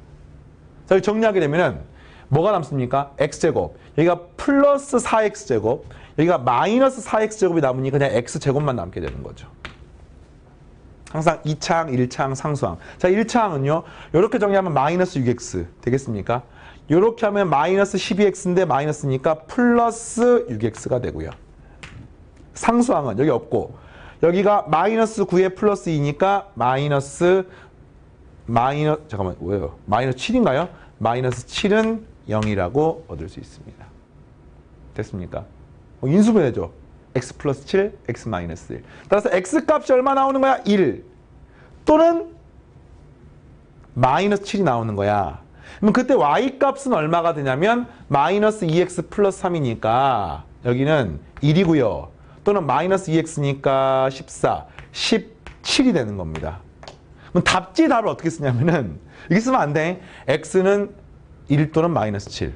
자, 여기 정리하게 되면은 뭐가 남습니까? x제곱. 여기가 플러스 4x제곱. 여기가 마이너스 4x제곱이 남으니까 그냥 x제곱만 남게 되는 거죠. 항상 2차항, 1차항, 상수항. 자, 1차항은요. 이렇게 정리하면 마이너스 6x 되겠습니까? 이렇게 하면 마이너스 12x인데 마이너스니까 플러스 6x가 되고요. 상수항은 여기 없고 여기가 마이너스 9에 플러스 2니까 잠깐만, 왜요? 마이너스 7인가요? 마이너스 7은 0이라고 얻을 수 있습니다. 됐습니까? 인수분해죠. x 플러스 7, x 마이너스 1. 따라서 x 값이 얼마 나오는 거야? 1. 또는 마이너스 7이 나오는 거야. 그럼 그때 y 값은 얼마가 되냐면 마이너스 2x 플러스 3이니까 여기는 1이고요. 또는 마이너스 2x니까 14, 17이 되는 겁니다. 그럼 답지 답을 어떻게 쓰냐면은 이렇게 쓰면 안 돼. x는 1 또는 마이너스 7,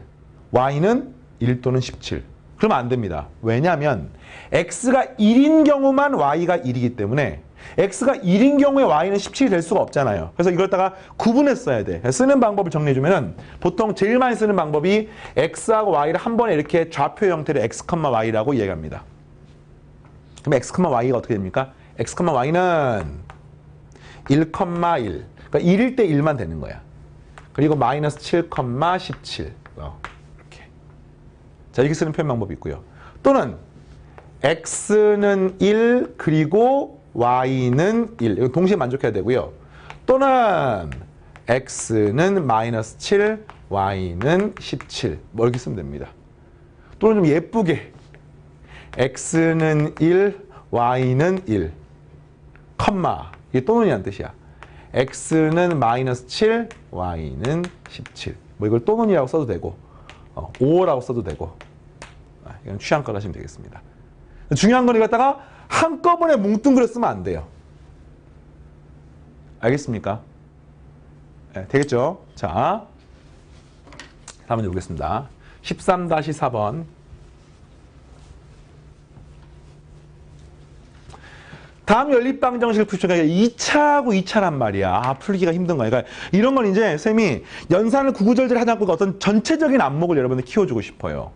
y는 1 또는 17. 그러면 안 됩니다. 왜냐하면 x가 1인 경우만 y가 1이기 때문에 x가 1인 경우에 y는 17이 될 수가 없잖아요. 그래서 이걸 다가 구분했어야 돼. 쓰는 방법을 정리해주면은 보통 제일 많이 쓰는 방법이 x하고 y를 한 번에 이렇게 좌표 형태로 x, y라고 이야기합니다. 그럼 x, y가 어떻게 됩니까? x, y는 1, 1. 그러니까 1일 때 1만 되는 거야. 그리고 마이너스 7, 17. 이렇게. 자, 이렇게 쓰는 표현 방법이 있고요. 또는 x는 1 그리고 y는 1. 이거 동시에 만족해야 되고요. 또는 x는 마이너스 7, y는 17. 뭐 이렇게 쓰면 됩니다. 또는 좀 예쁘게 x는 1, y는 1, 컴마. 이게 또는이란 뜻이야. x는 마이너스 7, y는 17. 뭐 이걸 또는이라고 써도 되고 5라고 써도 되고 이건 취향껏 하시면 되겠습니다. 중요한 건 이거 갖다가 한꺼번에 뭉뚱그려 쓰면 안 돼요. 알겠습니까? 네, 되겠죠? 자, 다음 문제 보겠습니다. 13-4번. 다음 연립방정식을 풀기가 2차하고 2차란 말이야. 풀기가 힘든 거야. 그러니까 이런 건 이제 쌤이 연산을 구구절절 하지 않고 어떤 전체적인 안목을 여러분들 키워주고 싶어요.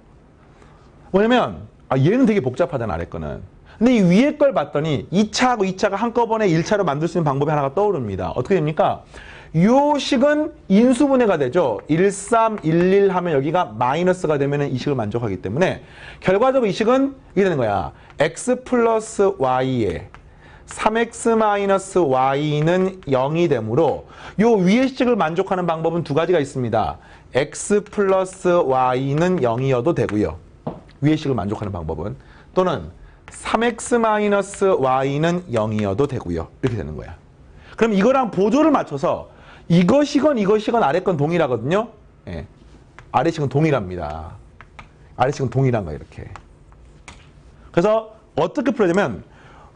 뭐냐면 얘는 되게 복잡하잖아, 아래 거는. 근데 이 위에 걸 봤더니 2차하고 2차가 한꺼번에 1차로 만들 수 있는 방법이 하나가 떠오릅니다. 어떻게 됩니까? 요 식은 인수분해가 되죠. 1, 3, 1, 1 하면 여기가 마이너스가 되면 이 식을 만족하기 때문에 결과적으로 이 식은 이게 되는 거야. x 플러스 y에 3x 마이너스 y는 0이 되므로 요 위의 식을 만족하는 방법은 두 가지가 있습니다. x 플러스 y는 0이어도 되고요. 위의 식을 만족하는 방법은. 또는 3x 마이너스 y는 0이어도 되고요. 이렇게 되는 거야. 그럼 이거랑 보조를 맞춰서 이것이건 이것이건 아래 건 동일하거든요. 예. 아래 식은 동일합니다. 아래 식은 동일한 거야, 이렇게. 그래서 어떻게 풀어야냐면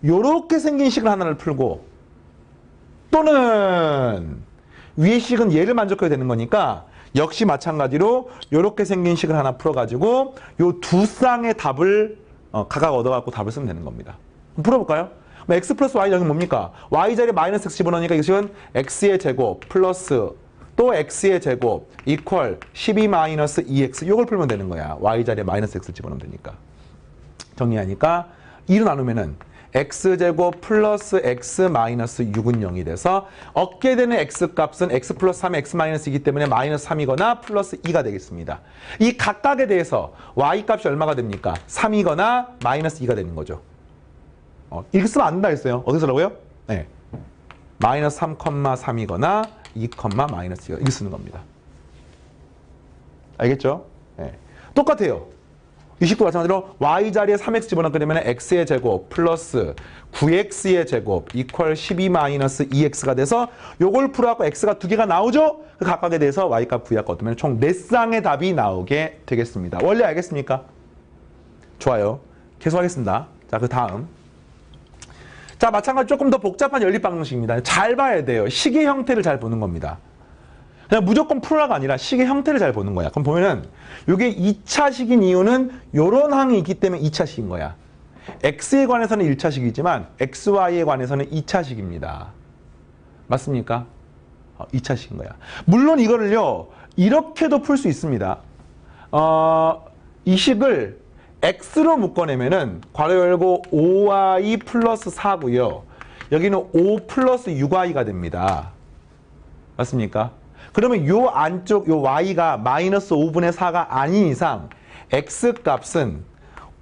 요렇게 생긴 식을 하나를 풀고 또는 위의 식은 얘를 만족해야 되는 거니까 역시 마찬가지로 요렇게 생긴 식을 하나 풀어가지고 요 두 쌍의 답을 각각 얻어갖고 답을 쓰면 되는 겁니다. 풀어볼까요? x 플러스 y 여기 뭡니까? y 자리에 마이너스 x 집어넣으니까 이것은 x의 제곱 플러스 또 x의 제곱 이퀄 12 마이너스 2x 요걸 풀면 되는 거야. y 자리에 마이너스 x를 집어넣으면 되니까. 정리하니까 2로 나누면은 x제곱 플러스 x 마이너스 6은 0이 돼서 얻게 되는 x값은 x 플러스 3의 x 마이너스이기 때문에 마이너스 3이거나 플러스 2가 되겠습니다. 이 각각에 대해서 y값이 얼마가 됩니까? 3이거나 마이너스 2가 되는 거죠. 이렇게 쓰면 안 된다 했어요. 어떻게 쓰라고요? 네. 마이너스 3,3이거나 2, 마이너스 2가 이렇게 쓰는 겁니다. 알겠죠? 네. 똑같아요. 이 식도 마찬가지로 y 자리에 3x 집어넣게 되면 x의 제곱 플러스 9x의 제곱 이퀄 12 마이너스 2x가 돼서 요걸 풀어갖고 x가 두 개가 나오죠? 그 각각에 대해서 y값 구해갖고 얻으면 총 4쌍의 답이 나오게 되겠습니다. 원래 알겠습니까? 좋아요. 계속하겠습니다. 자, 그 다음. 자, 마찬가지로 조금 더 복잡한 연립방정식입니다. 잘 봐야 돼요. 식의 형태를 잘 보는 겁니다. 그냥 무조건 풀어라가 아니라 식의 형태를 잘 보는 거야. 그럼 보면은 이게 2차식인 이유는 요런 항이 있기 때문에 2차식인 거야. x에 관해서는 1차식이지만 xy에 관해서는 2차식입니다. 맞습니까? 2차식인 거야. 물론 이거를요. 이렇게도 풀 수 있습니다. 이 식을 x로 묶어내면은 괄호 열고 5y 플러스 4고요. 여기는 5 플러스 6y가 됩니다. 맞습니까? 그러면 요 안쪽 요 y가 마이너스 5분의 4가 아닌 이상 x값은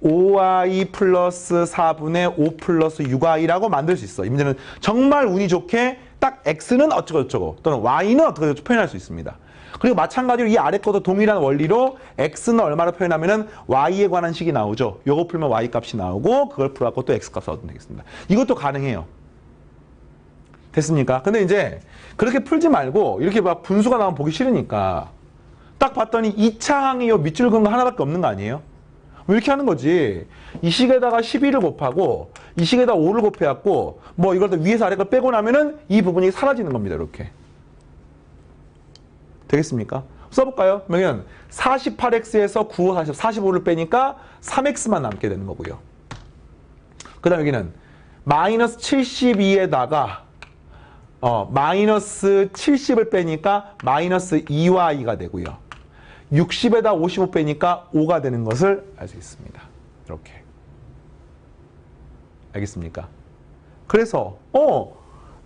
5y 플러스 4분의 5 플러스 6y라고 만들 수 있어. 이 문제는 정말 운이 좋게 딱 x는 어쩌고저쩌고 또는 y는 어떻게 표현할 수 있습니다. 그리고 마찬가지로 이 아래 것도 동일한 원리로 x는 얼마로 표현하면은 y에 관한 식이 나오죠. 요거 풀면 y 값이 나오고 그걸 풀어갖고 또 x 값을 얻으면 되겠습니다. 이것도 가능해요. 됐습니까? 근데 이제 그렇게 풀지 말고 이렇게 막 분수가 나오면 보기 싫으니까 딱 봤더니 2차 항이 요 밑줄 그은 거 하나밖에 없는 거 아니에요? 이렇게 하는 거지. 이 식에다가 12를 곱하고 이 식에다 5를 곱해갖고 뭐 이걸 위에서 아래 걸 빼고 나면은 이 부분이 사라지는 겁니다. 이렇게. 되겠습니까? 써볼까요? 그러면 48x에서 9, 40, 45를 빼니까 3x만 남게 되는 거고요. 그 다음 여기는 마이너스 72에다가 마이너스 70을 빼니까 마이너스 2y가 되고요. 60에다 55 빼니까 5가 되는 것을 알 수 있습니다. 이렇게. 알겠습니까? 그래서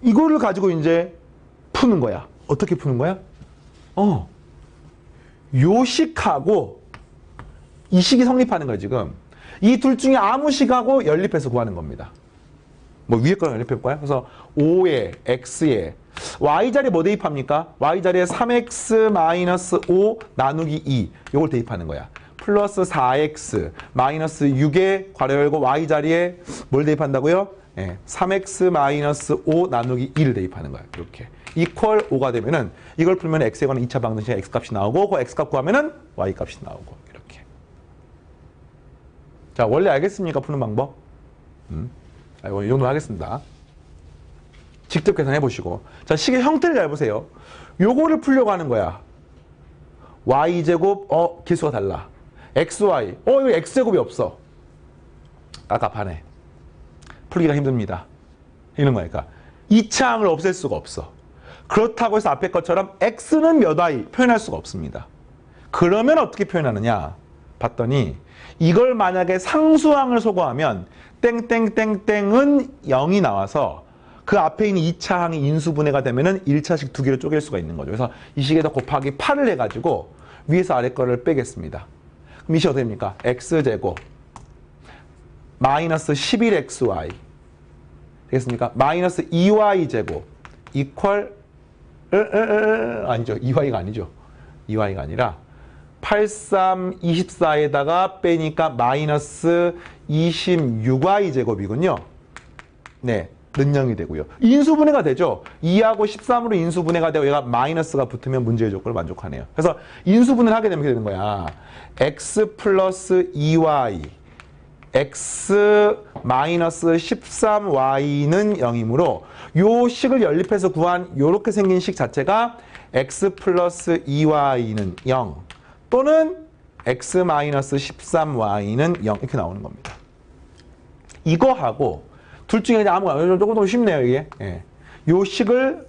이거를 가지고 이제 푸는 거야. 어떻게 푸는 거야? 요 식하고 이 식이 성립하는 거야, 지금. 이 둘 중에 아무 식하고 연립해서 구하는 겁니다. 뭐 위에 거랑 연립해볼까요? 그래서 5에 x에 y자리에 뭐 대입합니까? y자리에 3x-5 나누기 2 요걸 대입하는 거야. 플러스 4x 마이너스 6에 괄호 열고 y자리에 뭘 대입한다고요? 3x-5 나누기 2를 대입하는 거야. 이렇게. 이퀄 5가 되면은 이걸 풀면 x에 관한 2차 방정식의 x값이 나오고 그 x값 구하면은 y값이 나오고 이렇게. 자, 원래 알겠습니까? 푸는 방법? 이 정도 하겠습니다. 직접 계산해 보시고. 자, 식의 형태를 잘 보세요. 요거를 풀려고 하는 거야. y제곱, 개수가 달라. xy, 이거 x제곱이 없어. 아깝하네. 풀기가 힘듭니다. 이런 거니까. 2차항을 없앨 수가 없어. 그렇다고 해서 앞에 것처럼 x는 몇 y 표현할 수가 없습니다. 그러면 어떻게 표현하느냐? 봤더니 이걸 만약에 상수항을 소거하면 땡땡땡땡은 0이 나와서 그 앞에 있는 2차항이 인수분해가 되면은 1차식 두 개로 쪼갤 수가 있는 거죠. 그래서 이 식에다 곱하기 8을 해가지고 위에서 아래 거를 빼겠습니다. 그럼 이 식 어떻게 됩니까? x제곱 마이너스 11xy 되겠습니까? 마이너스 2y제곱 이퀄 아니죠. 2y가 아니죠. 2y가 아니라 83, 24에다가 빼니까 마이너스 26y제곱이군요. 네, 는 0이 되고요. 인수분해가 되죠. 2하고 13으로 인수분해가 되고 얘가 마이너스가 붙으면 문제의 조건을 만족하네요. 그래서 인수분해를 하게 되면 이렇게 되는 거야. x 플러스 2y x 마이너스 13y는 0이므로 요 식을 연립해서 구한 요렇게 생긴 식 자체가 x 플러스 2y는 0 또는 x 마이너스 13y는 0 이렇게 나오는 겁니다. 이거하고 둘 중에 아무거나 조금 더 쉽네요, 이게. 예. 요 식을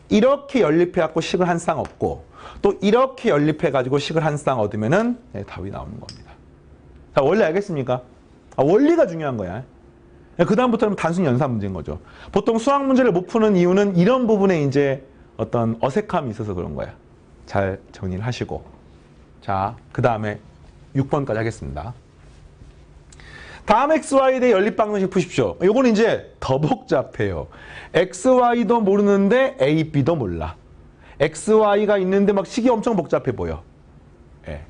이렇게 연립해갖고 식을 한 쌍 얻고 또 이렇게 연립해가지고 식을 한 쌍 얻으면은 답이 나오는 겁니다. 자, 원리 알겠습니까? 원리가 중요한 거야. 그 다음부터는 단순 연산 문제인 거죠. 보통 수학 문제를 못 푸는 이유는 이런 부분에 이제 어떤 어색함이 있어서 그런 거야. 잘 정리를 하시고. 자, 그 다음에 6번까지 하겠습니다. 다음 XY에 대해 연립방정식 푸십시오. 요거는 이제 더 복잡해요. XY도 모르는데 A, B도 몰라. XY가 있는데 막 식이 엄청 복잡해 보여. 예.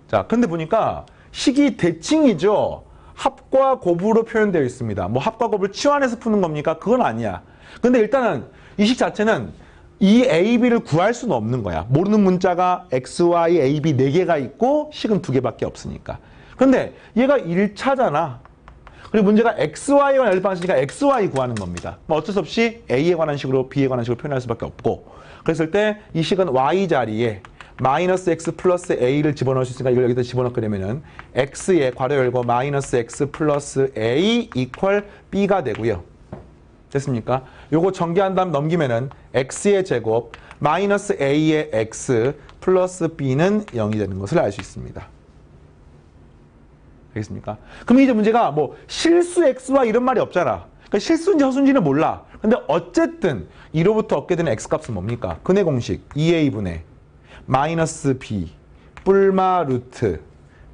자, 근데 보니까 식이 대칭이죠. 합과 곱으로 표현되어 있습니다. 뭐 합과 곱을 치환해서 푸는 겁니까? 그건 아니야. 근데 일단은 이 식 자체는 이 A, B를 구할 수는 없는 거야. 모르는 문자가 X, Y, A, B 4개가 있고 식은 2개밖에 없으니까. 그런데 얘가 1차잖아. 그리고 문제가 XY에 관한 연립방식이니까 XY 구하는 겁니다. 뭐 어쩔 수 없이 A에 관한 식으로 B에 관한 식으로 표현할 수밖에 없고 그랬을 때 이 식은 Y 자리에 마이너스 X 플러스 A를 집어넣을 수 있으니까 이걸 여기다 집어넣게 되면은 X에 괄호 열고 마이너스 X 플러스 A 이퀄 B가 되고요. 됐습니까? 요거 전개한 다음 넘기면은 X의 제곱 마이너스 A의 X 플러스 B는 0이 되는 것을 알 수 있습니다. 알겠습니까? 그럼 이제 문제가 뭐 실수 X와 이런 말이 없잖아. 그러니까 실수인지 허수인지는 몰라. 근데 어쨌든 2로부터 얻게 되는 X값은 뭡니까? 근의 공식 2A분의 마이너스 B 뿔마 루트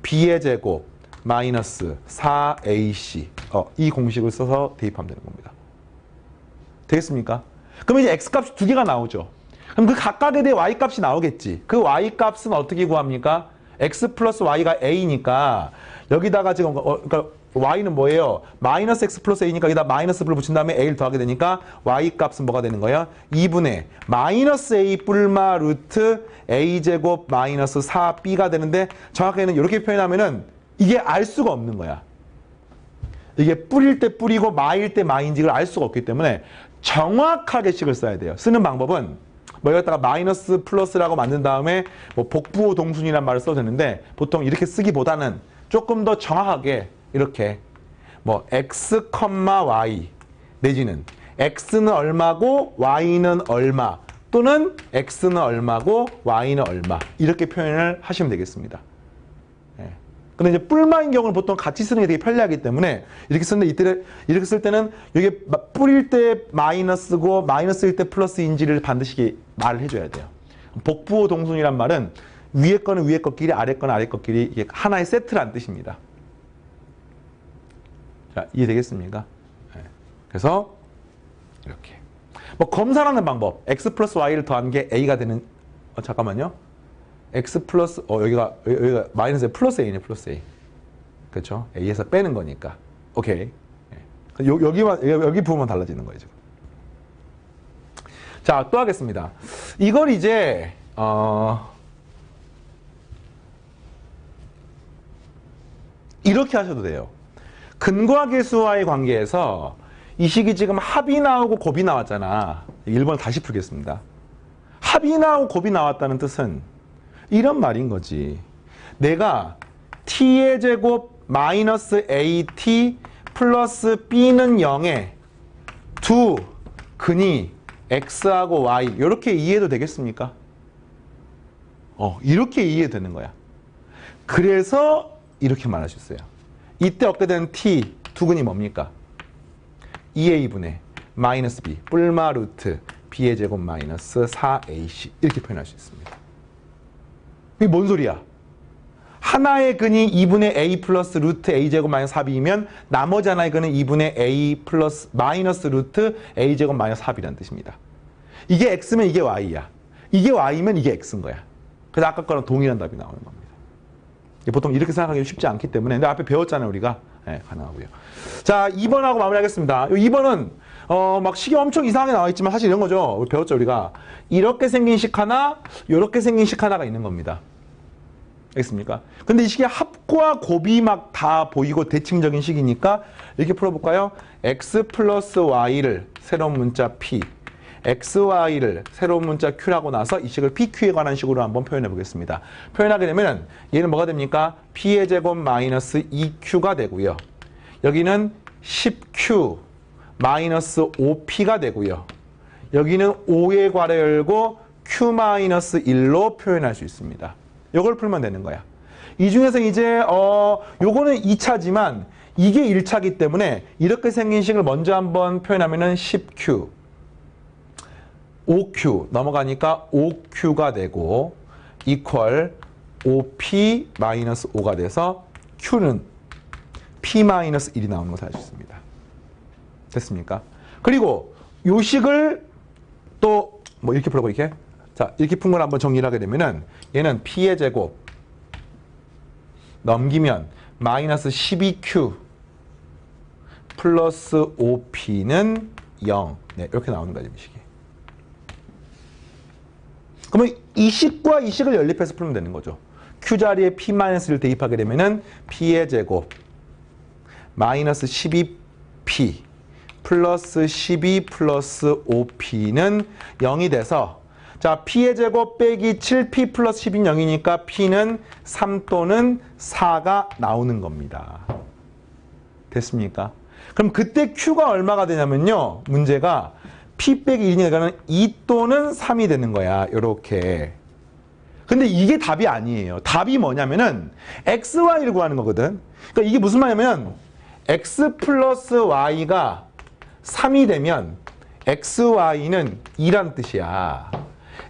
B의 제곱 마이너스 4AC 이 공식을 써서 대입하면 되는 겁니다. 되겠습니까? 그럼 이제 X값이 2개가 나오죠. 그럼 그 각각에 대해 Y값이 나오겠지. 그 Y값은 어떻게 구합니까? X 플러스 Y가 A니까 여기다가 지금 그러니까 Y는 뭐예요? 마이너스 X 플러스 A니까 여기다 마이너스 B를 붙인 다음에 A를 더하게 되니까 Y값은 뭐가 되는 거야? 2분의 마이너스 A 뿔마 루트 A제곱 마이너스 4B가 되는데 정확하게는 이렇게 표현하면은 이게 알 수가 없는 거야. 이게 뿌릴 때 뿌리고 마일 때 마인지 를 알 수가 없기 때문에 정확하게 식을 써야 돼요. 쓰는 방법은 뭐 여기다가 마이너스 플러스라고 만든 다음에 뭐 복부호 동순이란 말을 써도 되는데 보통 이렇게 쓰기보다는 조금 더 정확하게 이렇게 뭐 x, y 내지는 x는 얼마고 y는 얼마 또는 x는 얼마고 y는 얼마 이렇게 표현을 하시면 되겠습니다. 근데 이제 뿔마인 경우는 보통 같이 쓰는 게 되게 편리하기 때문에 이렇게 쓰는데 이렇게 쓸 때는 이게 뿔일 때 마이너스고 마이너스일 때 플러스인지를 반드시 말을 해줘야 돼요. 복부호 동순이란 말은 위에 거는 위에 것끼리 아래 거는 아래 것끼리 이게 하나의 세트란 뜻입니다. 자, 이해되겠습니까? 그래서 이렇게 뭐 검사하는 방법 x 플러스 y를 더한 게 a가 되는 잠깐만요. x 플러스 여기가 마이너스 플러스 a네 플러스 a 그렇죠? a에서 빼는 거니까 오케이 여기 부분만 달라지는 거예요 지금. 자, 또 하겠습니다. 이걸 이제 이렇게 하셔도 돼요. 근과 계수와의 관계에서 이 식이 지금 합이 나오고 곱이 나왔잖아. 1번을 다시 풀겠습니다. 합이 나오고 곱이 나왔다는 뜻은 이런 말인 거지. 내가 t의 제곱 마이너스 at 플러스 b는 0에 두 근이 x하고 y 이렇게 이해도 되겠습니까? 이렇게 이해도 되는 거야. 그래서 이렇게 말할 수 있어요. 이때 얻게 되는 t 두 근이 뭡니까? 2a분의 마이너스 b 뿔마 루트 b의 제곱 마이너스 4ac 이렇게 표현할 수 있습니다. 이게 뭔 소리야? 하나의 근이 2분의 a 플러스 루트 a 제곱 마이너스 4b이면 나머지 하나의 근은 2분의 a 플러스 마이너스 루트 a 제곱 마이너스 4b라는 뜻입니다. 이게 x면 이게 y야. 이게 y면 이게 x인 거야. 그래서 아까 거랑 동일한 답이 나오는 겁니다. 보통 이렇게 생각하기 쉽지 않기 때문에 근데 앞에 배웠잖아요 우리가. 네, 가능하고요. 자, 2번하고 마무리하겠습니다. 2번은 막 식이 엄청 이상하게 나와 있지만 사실 이런 거죠. 우리 배웠죠 우리가. 이렇게 생긴 식 하나, 이렇게 생긴 식 하나가 있는 겁니다. 알겠습니까? 근데 이 식이 합과 곱이 막 다 보이고 대칭적인 식이니까 이렇게 풀어볼까요? x 플러스 y를 새로운 문자 p, xy를 새로운 문자 q라고 나서 이 식을 pq에 관한 식으로 한번 표현해 보겠습니다. 표현하게 되면 얘는 뭐가 됩니까? p의 제곱 마이너스 2q가 되고요. 여기는 10q 마이너스 5p가 되고요. 여기는 5의 괄호 열고 q 마이너스 1로 표현할 수 있습니다. 이걸 풀면 되는 거야. 이 중에서 이제 요거는 2차지만 이게 1차기 때문에 이렇게 생긴 식을 먼저 한번 표현하면은 10q 5q 넘어가니까 5q가 되고 equal 5p 마이너스 5가 돼서 q는 p 마이너스 1이 나오는 것을 알 수 있습니다. 됐습니까? 그리고 요 식을 또 뭐 이렇게 풀어보 이렇게 자 이렇게 푼 걸 한번 정리를 하게 되면은 얘는 p의 제곱 넘기면 마이너스 12q 플러스 5p는 0 네, 이렇게 나오는 거죠 이 식이. 그러면 이 식과 이 식을 연립해서 풀면 되는 거죠. q 자리에 p-를 대입하게 되면은 p의 제곱 마이너스 12p 플러스 12 플러스 5p는 0이 돼서 자 p의 제곱 빼기 7p 플러스 10인 0이니까 p는 3 또는 4가 나오는 겁니다. 됐습니까? 그럼 그때 q가 얼마가 되냐면요. 문제가 p 빼기 1이니까는 2 또는 3이 되는 거야. 요렇게. 근데 이게 답이 아니에요. 답이 뭐냐면은 xy를 구하는 거거든. 그러니까 이게 무슨 말이냐면 x 플러스 y가 3이 되면 xy는 2란 뜻이야.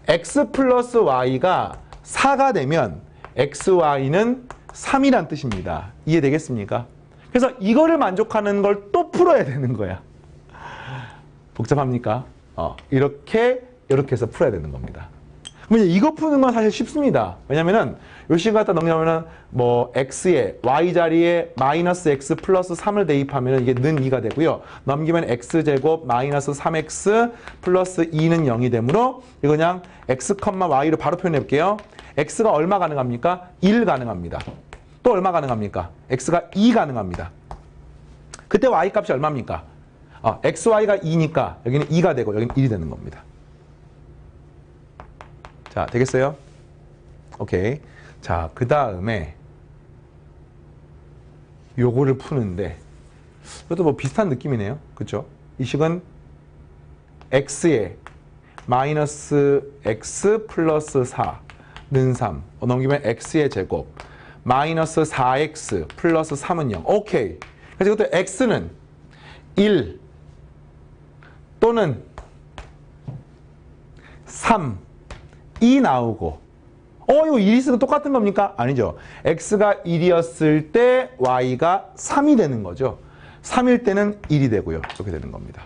x 플러스 y가 4가 되면 xy는 3이란 뜻입니다. 이해되겠습니까? 그래서 이거를 만족하는 걸 또 풀어야 되는 거야. 복잡합니까? 이렇게 해서 풀어야 되는 겁니다. 그럼 이거 푸는 건 사실 쉽습니다. 왜냐면은 요 식을 갖다 넘기면은 뭐 x에 y 자리에 마이너스 x 플러스 3을 대입하면 이게 는 2가 되고요. 넘기면 x제곱 마이너스 3x 플러스 2는 0이 되므로 이거 그냥 x, y로 바로 표현해 볼게요. x가 얼마 가능합니까? 1 가능합니다. 또 얼마 가능합니까? x가 2 가능합니다. 그때 y 값이 얼마입니까? xy가 2니까 여기는 2가 되고 여기는 1이 되는 겁니다. 자, 되겠어요? 오케이. 자, 그 다음에 요거를 푸는데 이것도 뭐 비슷한 느낌이네요. 그쵸? 이 식은 x에 마이너스 x 플러스 4는 3 넘기면 x의 제곱 마이너스 4x 플러스 3은 0. 오케이. 그래서 이것도 x는 1 또는 3, 2 나오고 이거 1 있으면 똑같은 겁니까? 아니죠. x가 1이었을 때 y가 3이 되는 거죠. 3일 때는 1이 되고요. 이렇게 되는 겁니다.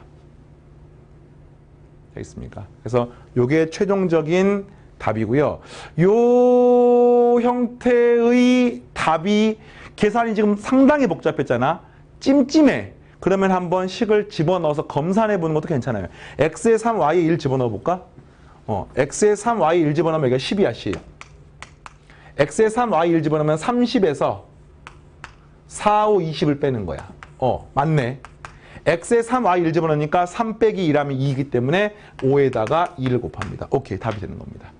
되겠습니까? 그래서 이게 최종적인 답이고요. 요 형태의 답이 계산이 지금 상당히 복잡했잖아. 찜찜해. 그러면 한번 식을 집어넣어서 검산해 보는 것도 괜찮아요. x에 3, y에 1 집어넣어 볼까? x에 3, y에 1 집어넣으면 이게 10이야, 10. x에 3, y 1 집어넣으면 30에서 4, 5, 20을 빼는 거야. 맞네. x에 3, y 1 집어넣으니까 3 빼기 2라면 2이기 때문에 5에다가 2를 곱합니다. 오케이, 답이 되는 겁니다.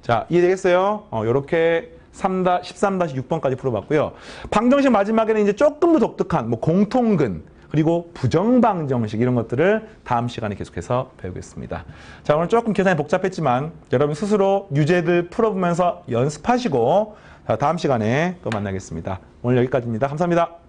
자, 이해되겠어요? 요렇게 13-6번까지 풀어봤고요. 방정식 마지막에는 이제 조금 더 독특한 뭐 공통근 그리고 부정방정식 이런 것들을 다음 시간에 계속해서 배우겠습니다. 자, 오늘 조금 계산이 복잡했지만 여러분 스스로 유제들 풀어보면서 연습하시고 다음 시간에 또 만나겠습니다. 오늘 여기까지입니다. 감사합니다.